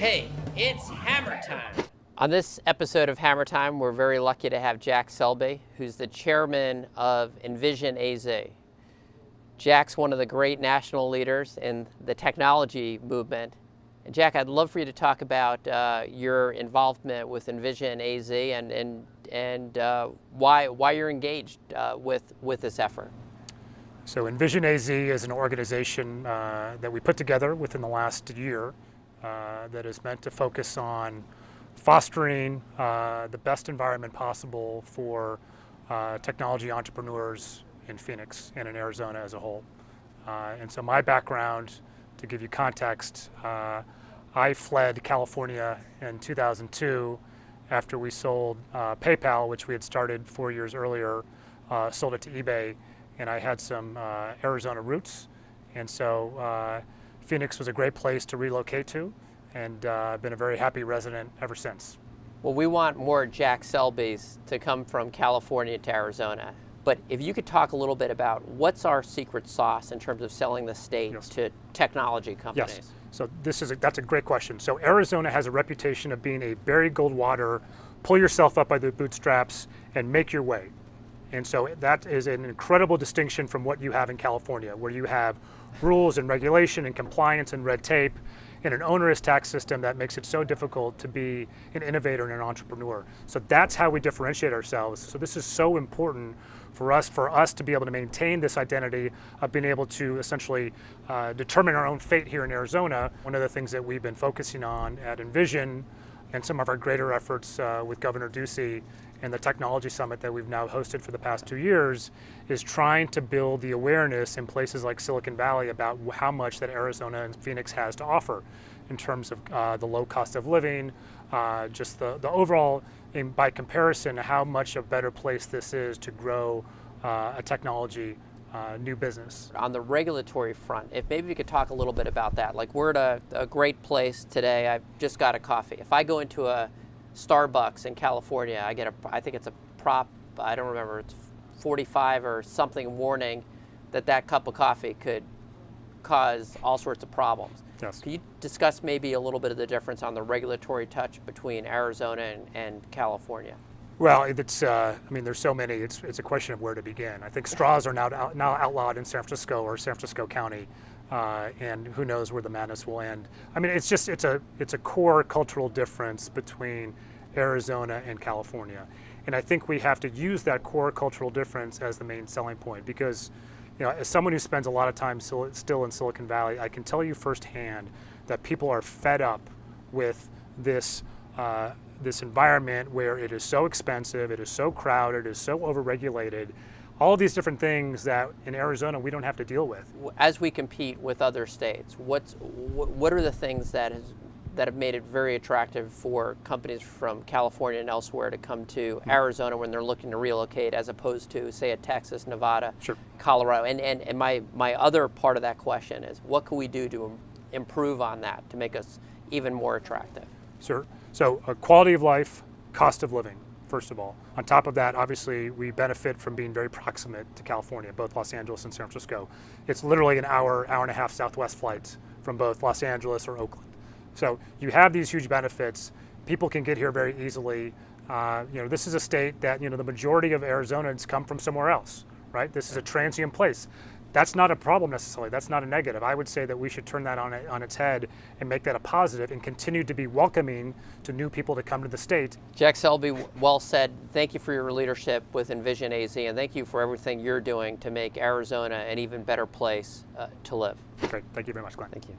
Hey, it's hammer time. On this episode of Hammer Time, we're very lucky to have Jack Selby, who's the chairman of Envision AZ. Jack's one of the great national leaders in the technology movement. And Jack, I'd love for you to talk about your involvement with Envision AZ and why you're engaged with this effort. So Envision AZ is an organization that we put together within the last year that is meant to focus on fostering the best environment possible for technology entrepreneurs in Phoenix and in Arizona as a whole. And so my background, to give you context, I fled California in 2002 after we sold PayPal, which we had started 4 years earlier, sold it to eBay, and I had some Arizona roots. And so Phoenix was a great place to relocate to, and I've been a very happy resident ever since. Well, we want more Jack Selbys to come from California to Arizona. But if you could talk a little bit about what's our secret sauce in terms of selling the state Yes. to technology companies? Yes. So that's a great question. So Arizona has a reputation of being a buried gold water, pull yourself up by the bootstraps and make your way. And so that is an incredible distinction from what you have in California, where you have rules and regulation and compliance and red tape and an onerous tax system that makes it so difficult to be an innovator and an entrepreneur. So that's how we differentiate ourselves. So this is so important for us to be able to maintain this identity of being able to essentially determine our own fate here in Arizona. One of the things that we've been focusing on at Envision and some of our greater efforts with Governor Ducey and the technology summit that we've now hosted for the past 2 years is trying to build the awareness in places like Silicon Valley about how much that Arizona and Phoenix has to offer in terms of the low cost of living, just the overall, by comparison, how much a better place this is to grow a technology new business. On the regulatory front, if maybe we could talk a little bit about that. Like, we're at a great place today. I've just got a coffee. If I go into a Starbucks in California, I think it's a prop, I don't remember, it's 45 or something warning that cup of coffee could cause all sorts of problems. Yes. Could you discuss maybe a little bit of the difference on the regulatory touch between Arizona and California? Well, there's so many, it's a question of where to begin. I think straws are now outlawed in San Francisco or San Francisco County, and who knows where the madness will end. I mean, it's a core cultural difference between Arizona and California. And I think we have to use that core cultural difference as the main selling point, because as someone who spends a lot of time still in Silicon Valley, I can tell you firsthand that people are fed up with this environment where it is so expensive, it is so crowded, it is so overregulated, all these different things that in Arizona we don't have to deal with. As we compete with other states, what are the things that have made it very attractive for companies from California and elsewhere to come to Arizona when they're looking to relocate, as opposed to, say, a Texas, Nevada, Sure. Colorado? And my other part of that question is, what can we do to improve on that to make us even more attractive? Sure. So quality of life, cost of living, first of all. On top of that, obviously, we benefit from being very proximate to California, both Los Angeles and San Francisco. It's literally an hour and a half Southwest flights from both Los Angeles or Oakland. So you have these huge benefits. People can get here very easily. This is a state that, the majority of Arizonans come from somewhere else, right? This is a transient place. That's not a problem necessarily. That's not a negative. I would say that we should turn that on its head and make that a positive and continue to be welcoming to new people to come to the state. Jack Selby, well said. Thank you for your leadership with Envision AZ, and thank you for everything you're doing to make Arizona an even better place to live. Great. Thank you very much, Glenn. Thank you.